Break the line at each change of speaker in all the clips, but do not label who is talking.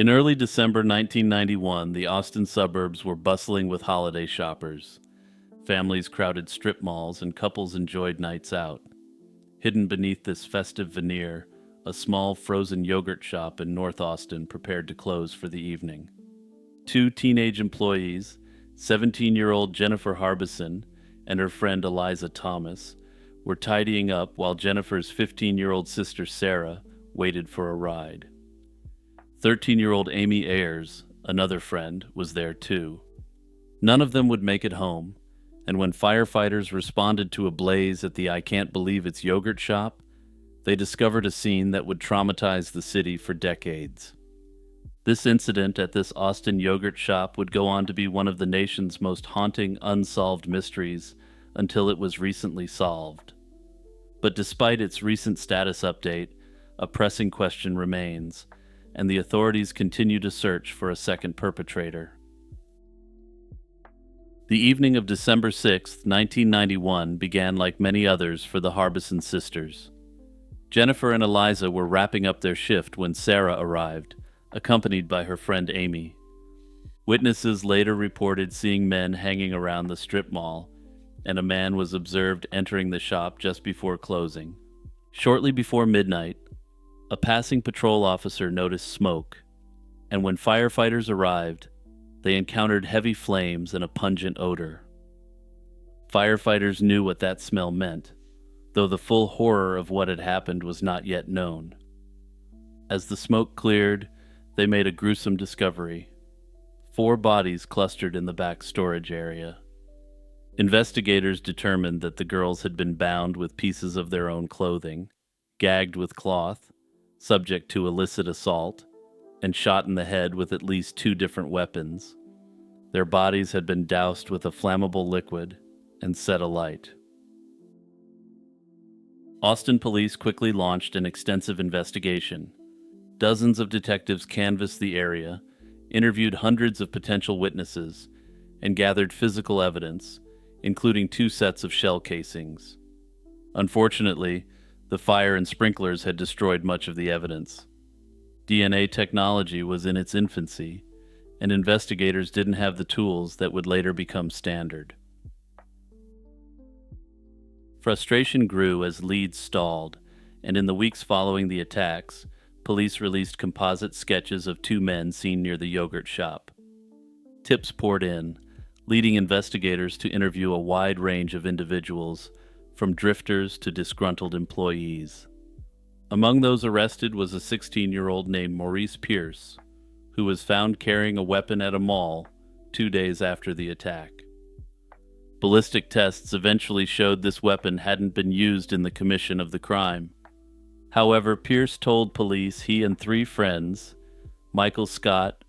In early December 1991, the Austin suburbs were bustling with holiday shoppers. Families crowded strip malls and couples enjoyed nights out. Hidden beneath this festive veneer, a small frozen yogurt shop in North Austin prepared to close for the evening. Two teenage employees, 17-year-old Jennifer Harbison and her friend Eliza Thomas, were tidying up while Jennifer's 15-year-old sister Sarah waited for a ride. 13-year-old Amy Ayers, another friend, was there too. None of them would make it home, and when firefighters responded to a blaze at the I Can't Believe It's yogurt shop, they discovered a scene that would traumatize the city for decades. This incident at this Austin yogurt shop would go on to be one of the nation's most haunting unsolved mysteries until it was recently solved. But despite its recent status update, a pressing question remains, and the authorities continue to search for a second perpetrator. The evening of December 6, 1991 began like many others for the Harbison sisters. Jennifer and Eliza were wrapping up their shift when Sarah arrived, accompanied by her friend Amy. Witnesses later reported seeing men hanging around the strip mall, and a man was observed entering the shop just before closing. Shortly before midnight, a passing patrol officer noticed smoke, and when firefighters arrived, they encountered heavy flames and a pungent odor. Firefighters knew what that smell meant, though the full horror of what had happened was not yet known. As the smoke cleared, they made a gruesome discovery. 4 bodies clustered in the back storage area. Investigators determined that the girls had been bound with pieces of their own clothing, gagged with cloth, subject to illicit assault, and shot in the head with at least 2 different weapons. Their bodies had been doused with a flammable liquid and set alight. Austin police quickly launched an extensive investigation. Dozens of detectives canvassed the area, interviewed hundreds of potential witnesses, and gathered physical evidence, including 2 sets of shell casings. Unfortunately, the fire and sprinklers had destroyed much of the evidence. DNA technology was in its infancy, and investigators didn't have the tools that would later become standard. Frustration grew as leads stalled, and in the weeks following the attacks, police released composite sketches of 2 men seen near the yogurt shop. Tips poured in, leading investigators to interview a wide range of individuals, from drifters to disgruntled employees. Among those arrested was a 16-year-old named Maurice Pierce, who was found carrying a weapon at a mall 2 days after the attack. Ballistic tests eventually showed this weapon hadn't been used in the commission of the crime. However, Pierce told police he and 3 friends, Michael Scott,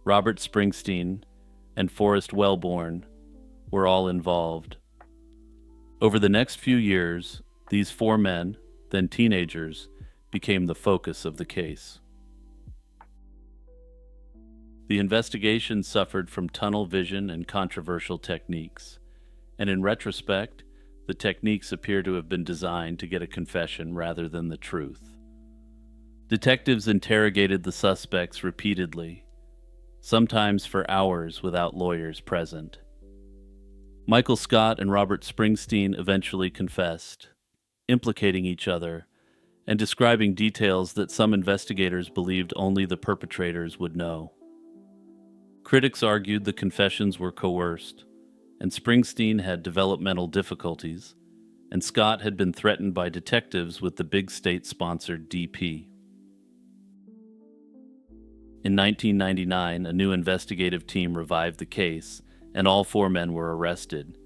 Robert Springsteen, and Forrest Wellborn, were all involved. Over the next few years, these 4 men, then teenagers, became the focus of the case. The investigation suffered from tunnel vision and controversial techniques, and in retrospect, the techniques appear to have been designed to get a confession rather than the truth. Detectives interrogated the suspects repeatedly, sometimes for hours without lawyers present. Michael Scott and Robert Springsteen eventually confessed, implicating each other and describing details that some investigators believed only the perpetrators would know. Critics argued the confessions were coerced, and Springsteen had developmental difficulties, and Scott had been threatened by detectives with the big state-sponsored DP. In 1999, a new investigative team revived the case, and all 4 men were arrested.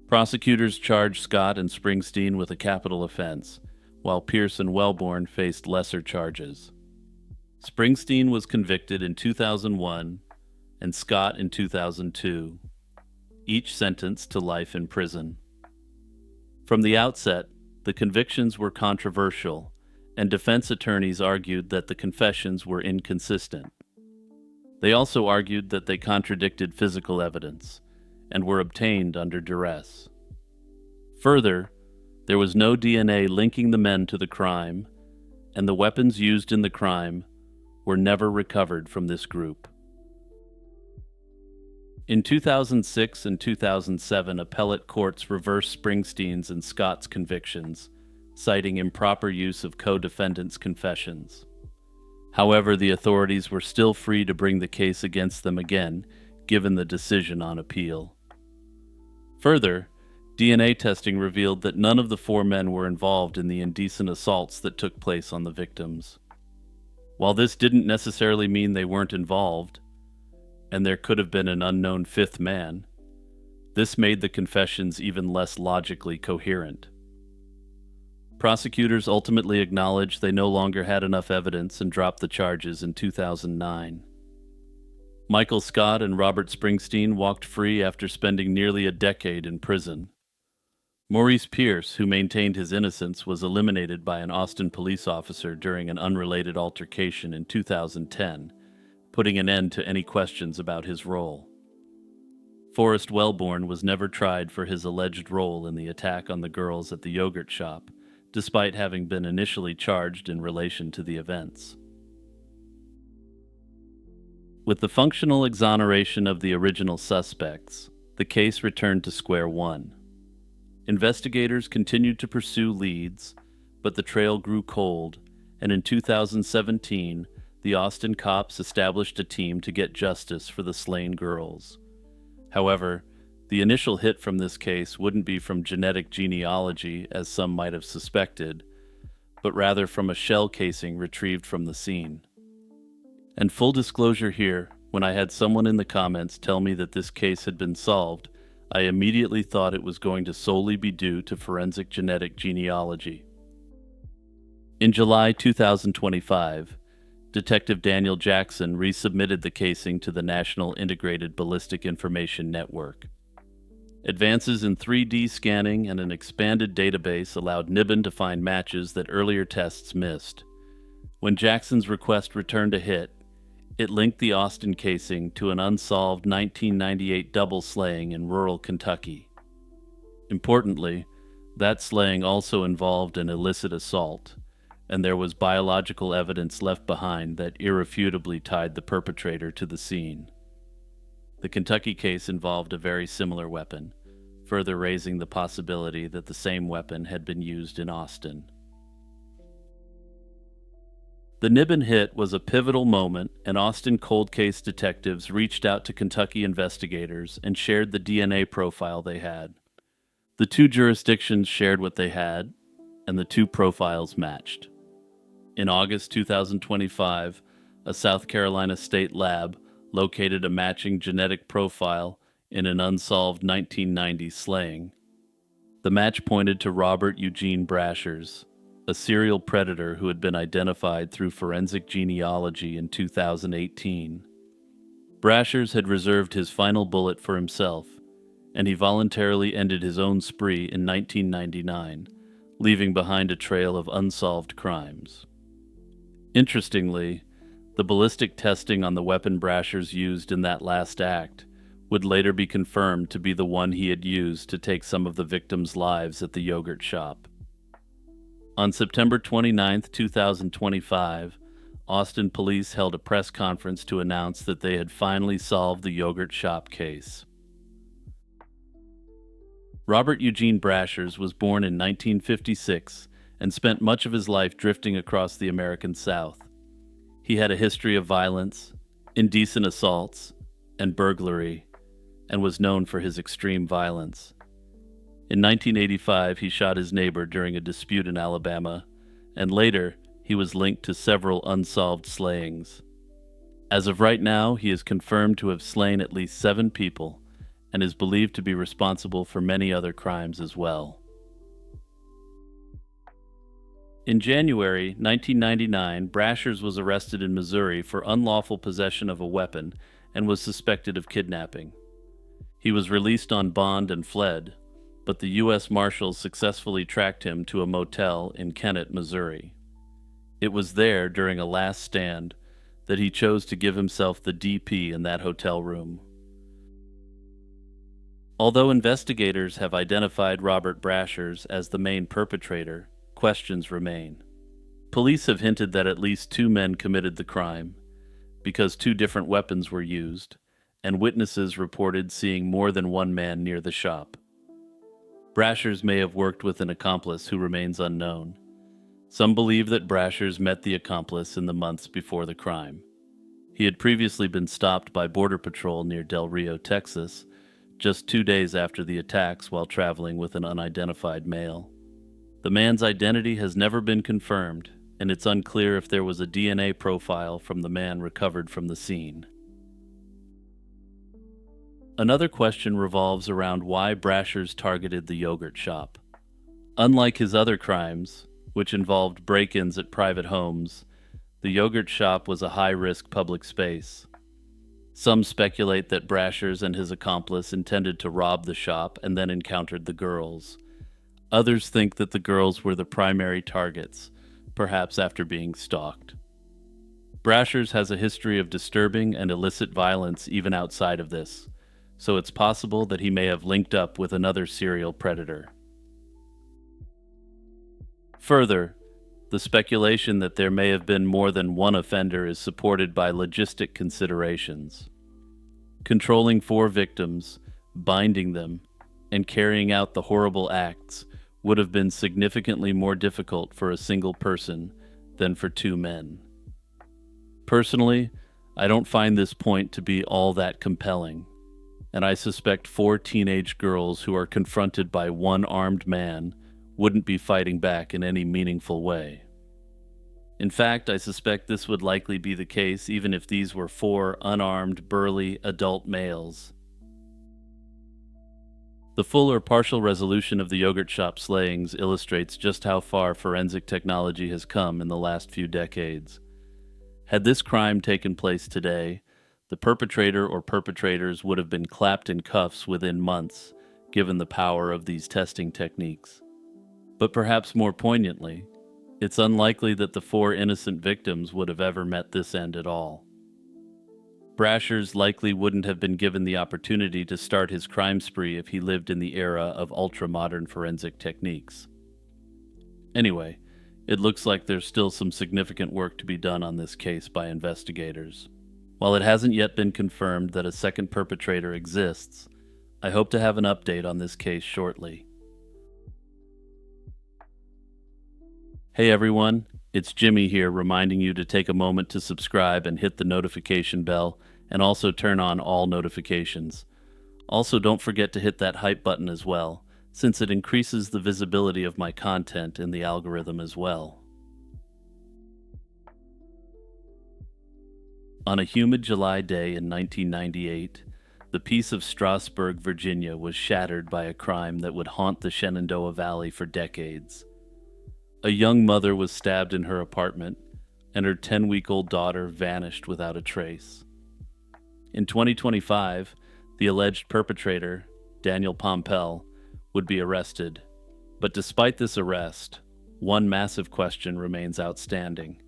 Prosecutors charged Scott and Springsteen with a capital offense, while Pierce and Wellborn faced lesser charges. Springsteen was convicted in 2001 and Scott in 2002, each sentenced to life in prison. From the outset, the convictions were controversial, and defense attorneys argued that the confessions were inconsistent. They also argued that they contradicted physical evidence and were obtained under duress. Further, there was no DNA linking the men to the crime, and the weapons used in the crime were never recovered from this group. In 2006 and 2007, appellate courts reversed Springsteen's and Scott's convictions, citing improper use of co-defendants' confessions. However, the authorities were still free to bring the case against them again, given the decision on appeal. Further, DNA testing revealed that none of the four men were involved in the indecent assaults that took place on the victims. While this didn't necessarily mean they weren't involved, and there could have been an unknown fifth man, this made the confessions even less logically coherent. Prosecutors ultimately acknowledged they no longer had enough evidence and dropped the charges in 2009. Michael Scott and Robert Springsteen walked free after spending nearly a decade in prison. Maurice Pierce, who maintained his innocence, was eliminated by an Austin police officer during an unrelated altercation in 2010, putting an end to any questions about his role. Forrest Wellborn was never tried for his alleged role in the attack on the girls at the yogurt shop, despite having been initially charged in relation to the events. With the functional exoneration of the original suspects, the case returned to square one. Investigators continued to pursue leads, but the trail grew cold, and in 2017, the Austin cops established a team to get justice for the slain girls. However, the initial hit from this case wouldn't be from genetic genealogy, as some might have suspected, but rather from a shell casing retrieved from the scene. And full disclosure here, when I had someone in the comments tell me that this case had been solved, I immediately thought it was going to solely be due to forensic genetic genealogy. In July 2025, Detective Daniel Jackson resubmitted the casing to the National Integrated Ballistic Information Network. Advances in 3D scanning and an expanded database allowed NIBIN to find matches that earlier tests missed. When Jackson's request returned a hit, it linked the Austin casing to an unsolved 1998 double slaying in rural Kentucky. Importantly, that slaying also involved an illicit assault, and there was biological evidence left behind that irrefutably tied the perpetrator to the scene. The Kentucky case involved a very similar weapon, further raising the possibility that the same weapon had been used in Austin. The NIBIN hit was a pivotal moment, and Austin cold case detectives reached out to Kentucky investigators and shared the DNA profile they had. The two jurisdictions shared what they had, and the two profiles matched. In August 2025, a South Carolina state lab located a matching genetic profile in an unsolved 1990 slaying. The match pointed to Robert Eugene Brashers, a serial predator who had been identified through forensic genealogy in 2018. Brashers had reserved his final bullet for himself, and he voluntarily ended his own spree in 1999, leaving behind a trail of unsolved crimes. Interestingly, the ballistic testing on the weapon Brashers used in that last act would later be confirmed to be the one he had used to take some of the victims' lives at the yogurt shop. On September 29, 2025, Austin police held a press conference to announce that they had finally solved the yogurt shop case. Robert Eugene Brashers was born in 1956 and spent much of his life drifting across the American South. He had a history of violence, indecent assaults, and burglary, and was known for his extreme violence. In 1985, he shot his neighbor during a dispute in Alabama, and later, he was linked to several unsolved slayings. As of right now, he is confirmed to have slain at least 7 people, and is believed to be responsible for many other crimes as well. In January 1999, Brashers was arrested in Missouri for unlawful possession of a weapon and was suspected of kidnapping. He was released on bond and fled, but the U.S. Marshals successfully tracked him to a motel in Kennett, Missouri. It was there, during a last stand, that he chose to give himself the DP in that hotel room. Although investigators have identified Robert Brashers as the main perpetrator, questions remain. Police have hinted that at least two men committed the crime, because two different weapons were used, and witnesses reported seeing more than one man near the shop. Brashers may have worked with an accomplice who remains unknown. Some believe that Brashers met the accomplice in the months before the crime. He had previously been stopped by Border Patrol near Del Rio, Texas, just 2 days after the attacks while traveling with an unidentified male. The man's identity has never been confirmed, and it's unclear if there was a DNA profile from the man recovered from the scene. Another question revolves around why Brashers targeted the yogurt shop. Unlike his other crimes, which involved break-ins at private homes, the yogurt shop was a high-risk public space. Some speculate that Brashers and his accomplice intended to rob the shop and then encountered the girls. Others think that the girls were the primary targets, perhaps after being stalked. Brashers has a history of disturbing and illicit violence even outside of this, so it's possible that he may have linked up with another serial predator. Further, the speculation that there may have been more than one offender is supported by logistic considerations. Controlling 4 victims, binding them, and carrying out the horrible acts would have been significantly more difficult for a single person than for 2 men. Personally, I don't find this point to be all that compelling, and I suspect 4 teenage girls who are confronted by one armed man wouldn't be fighting back in any meaningful way. In fact, I suspect this would likely be the case even if these were 4 unarmed, burly, adult males. The full or partial resolution of the yogurt shop slayings illustrates just how far forensic technology has come in the last few decades. Had this crime taken place today, the perpetrator or perpetrators would have been clapped in cuffs within months, given the power of these testing techniques. But perhaps more poignantly, it's unlikely that the 4 innocent victims would have ever met this end at all. Brashers likely wouldn't have been given the opportunity to start his crime spree if he lived in the era of ultra-modern forensic techniques. Anyway, it looks like there's still some significant work to be done on this case by investigators. While it hasn't yet been confirmed that a second perpetrator exists, I hope to have an update on this case shortly. Hey everyone, it's Jimmy here reminding you to take a moment to subscribe and hit the notification bell, and also turn on all notifications. Also, don't forget to hit that hype button as well, since it increases the visibility of my content in the algorithm as well. On a humid July day in 1998, the peace of Strasburg, Virginia was shattered by a crime that would haunt the Shenandoah Valley for decades. A young mother was stabbed in her apartment, and her 10-week-old daughter vanished without a trace. In 2025, the alleged perpetrator, Daniel Pompel, would be arrested. But despite this arrest, one massive question remains outstanding.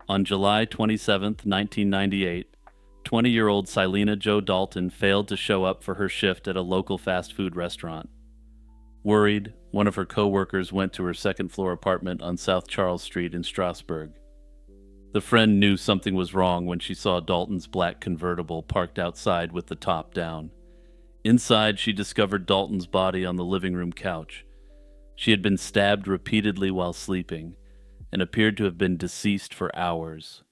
On July 27, 1998, 20-year-old Silena Jo Dalton failed to show up for her shift at a local fast food restaurant. Worried, one of her co-workers went to her second-floor apartment on South Charles Street in Strasburg. The friend knew something was wrong when she saw Dalton's black convertible parked outside with the top down. Inside, she discovered Dalton's body on the living room couch. She had been stabbed repeatedly while sleeping, and appeared to have been deceased for hours.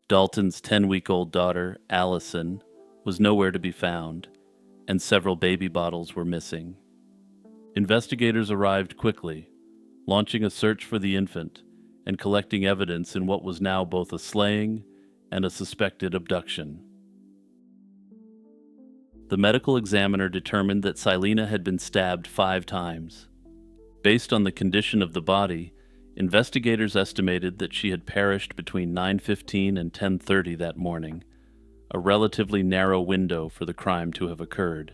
Dalton's 10-week-old daughter, Allison, was nowhere to be found, and several baby bottles were missing. Investigators arrived quickly, launching a search for the infant and collecting evidence in what was now both a slaying and a suspected abduction. The medical examiner determined that Silena had been stabbed 5 times. Based on the condition of the body, investigators estimated that she had perished between 9:15 and 10:30 that morning, a relatively narrow window for the crime to have occurred.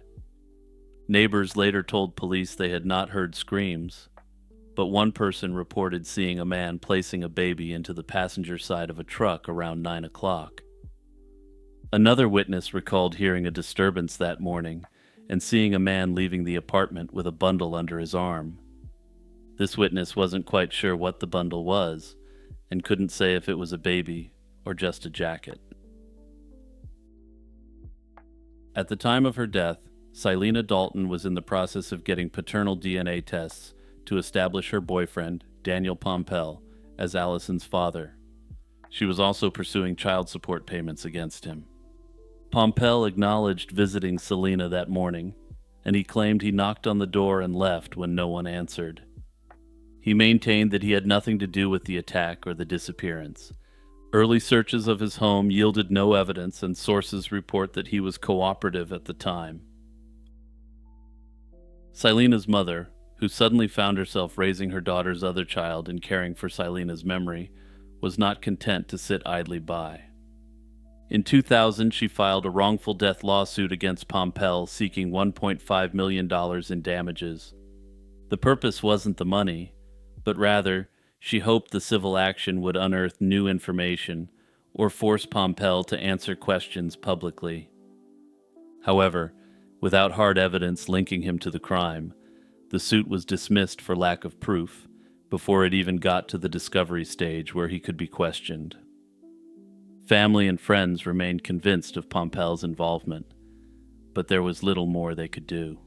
Neighbors later told police they had not heard screams, but one person reported seeing a man placing a baby into the passenger side of a truck around 9 o'clock. Another witness recalled hearing a disturbance that morning and seeing a man leaving the apartment with a bundle under his arm. This witness wasn't quite sure what the bundle was and couldn't say if it was a baby or just a jacket. At the time of her death, Silena Dalton was in the process of getting paternal DNA tests to establish her boyfriend, Daniel Pompel, as Allison's father. She was also pursuing child support payments against him. Pompel acknowledged visiting Silena that morning, and he claimed he knocked on the door and left when no one answered. He maintained that he had nothing to do with the attack or the disappearance. Early searches of his home yielded no evidence, and sources report that he was cooperative at the time. Silena's mother, who suddenly found herself raising her daughter's other child and caring for Silena's memory, was not content to sit idly by. In 2000, she filed a wrongful death lawsuit against Pompel seeking $1.5 million in damages. The purpose wasn't the money, but rather, she hoped the civil action would unearth new information or force Pompel to answer questions publicly. However, without hard evidence linking him to the crime, the suit was dismissed for lack of proof before it even got to the discovery stage where he could be questioned. Family and friends remained convinced of Pompel's involvement, but there was little more they could do.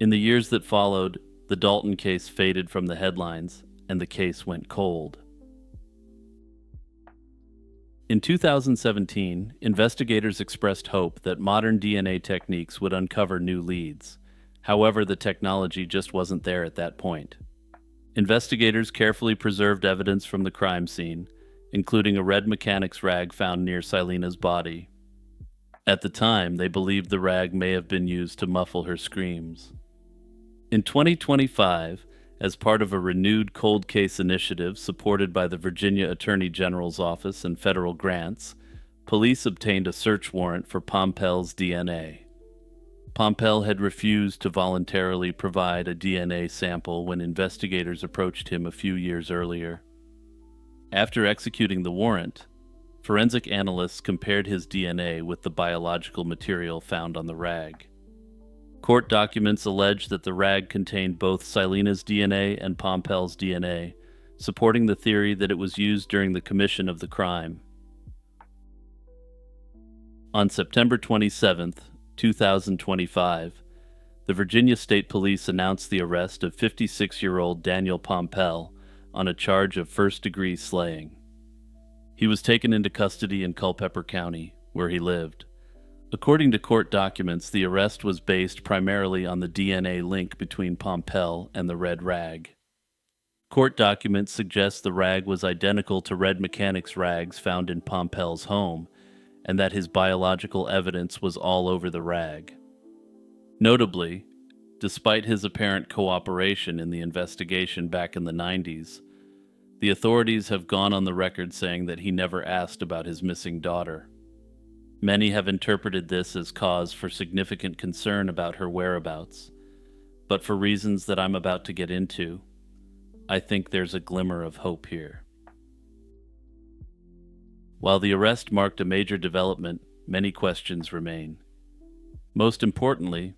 In the years that followed, the Dalton case faded from the headlines, and the case went cold. In 2017, investigators expressed hope that modern DNA techniques would uncover new leads. However, the technology just wasn't there at that point. Investigators carefully preserved evidence from the crime scene, including a red mechanic's rag found near Silena's body. At the time, they believed the rag may have been used to muffle her screams. In 2025, as part of a renewed cold case initiative supported by the Virginia Attorney General's Office and federal grants, police obtained a search warrant for Pompel's DNA. Pompel had refused to voluntarily provide a DNA sample when investigators approached him a few years earlier. After executing the warrant, forensic analysts compared his DNA with the biological material found on the rag. Court documents allege that the rag contained both Silena's DNA and Pompel's DNA, supporting the theory that it was used during the commission of the crime. On September 27, 2025, the Virginia State Police announced the arrest of 56-year-old Daniel Pompel on a charge of first-degree slaying. He was taken into custody in Culpeper County, where he lived. According to court documents, the arrest was based primarily on the DNA link between Pompel and the red rag. Court documents suggest the rag was identical to red mechanic's rags found in Pompel's home, and that his biological evidence was all over the rag. Notably, despite his apparent cooperation in the investigation back in the 90s, the authorities have gone on the record saying that he never asked about his missing daughter. Many have interpreted this as cause for significant concern about her whereabouts, but for reasons that I'm about to get into, I think there's a glimmer of hope here. While the arrest marked a major development, many questions remain. Most importantly,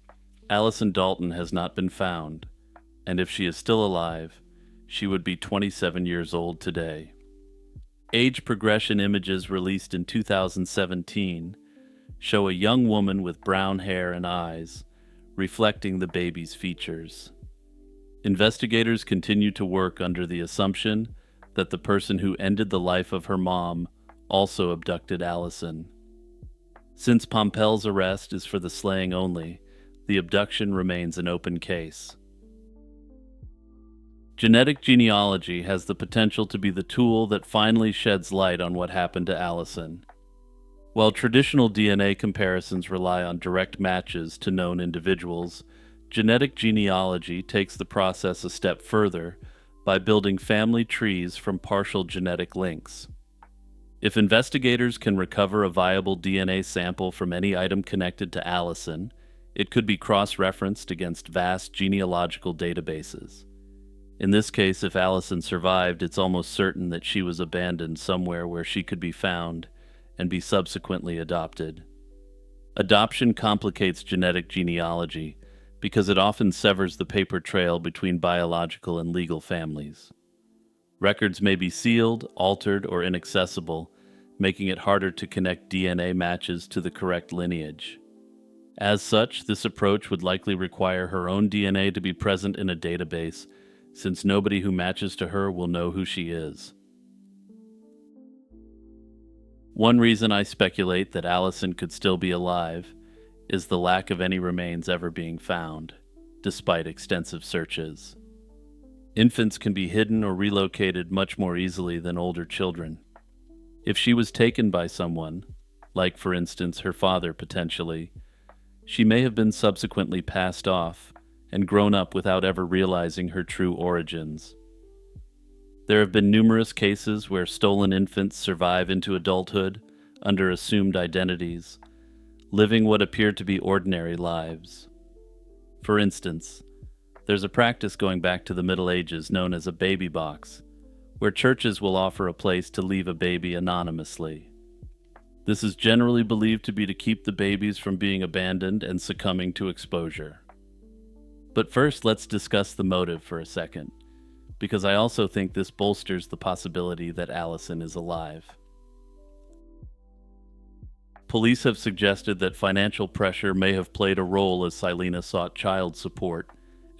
Allison Dalton has not been found, and if she is still alive, she would be 27 years old today. Age progression images released in 2017 show a young woman with brown hair and eyes, reflecting the baby's features. Investigators continue to work under the assumption that the person who ended the life of her mom also abducted Allison. Since Pompel's arrest is for the slaying only, the abduction remains an open case. Genetic genealogy has the potential to be the tool that finally sheds light on what happened to Allison. While traditional DNA comparisons rely on direct matches to known individuals, genetic genealogy takes the process a step further by building family trees from partial genetic links. If investigators can recover a viable DNA sample from any item connected to Allison, it could be cross-referenced against vast genealogical databases. In this case, if Allison survived, it's almost certain that she was abandoned somewhere where she could be found and be subsequently adopted. Adoption complicates genetic genealogy because it often severs the paper trail between biological and legal families. Records may be sealed, altered, or inaccessible, making it harder to connect DNA matches to the correct lineage. As such, this approach would likely require her own DNA to be present in a database, since nobody who matches to her will know who she is. One reason I speculate that Allison could still be alive is the lack of any remains ever being found, despite extensive searches. Infants can be hidden or relocated much more easily than older children. If she was taken by someone, like for instance her father potentially, she may have been subsequently passed off and grown up without ever realizing her true origins. There have been numerous cases where stolen infants survive into adulthood under assumed identities, living what appear to be ordinary lives. For instance, there's a practice going back to the Middle Ages known as a baby box, where churches will offer a place to leave a baby anonymously. This is generally believed to be to keep the babies from being abandoned and succumbing to exposure. But first, let's discuss the motive for a second, because I also think this bolsters the possibility that Allison is alive. Police have suggested that financial pressure may have played a role as Silena sought child support,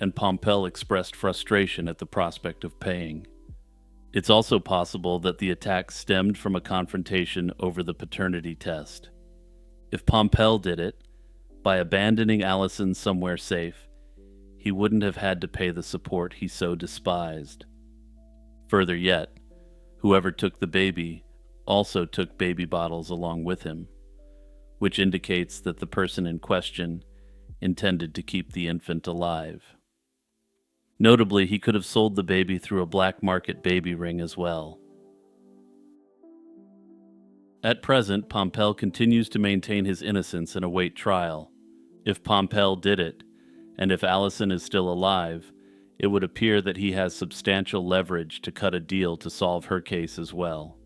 and Pompel expressed frustration at the prospect of paying. It's also possible that the attack stemmed from a confrontation over the paternity test. If Pompel did it, by abandoning Allison somewhere safe, he wouldn't have had to pay the support he so despised. Further yet, whoever took the baby also took baby bottles along with him, which indicates that the person in question intended to keep the infant alive. Notably, he could have sold the baby through a black market baby ring as well. At present, Pompel continues to maintain his innocence and await trial. If Pompel did it, and if Allison is still alive, it would appear that he has substantial leverage to cut a deal to solve her case as well.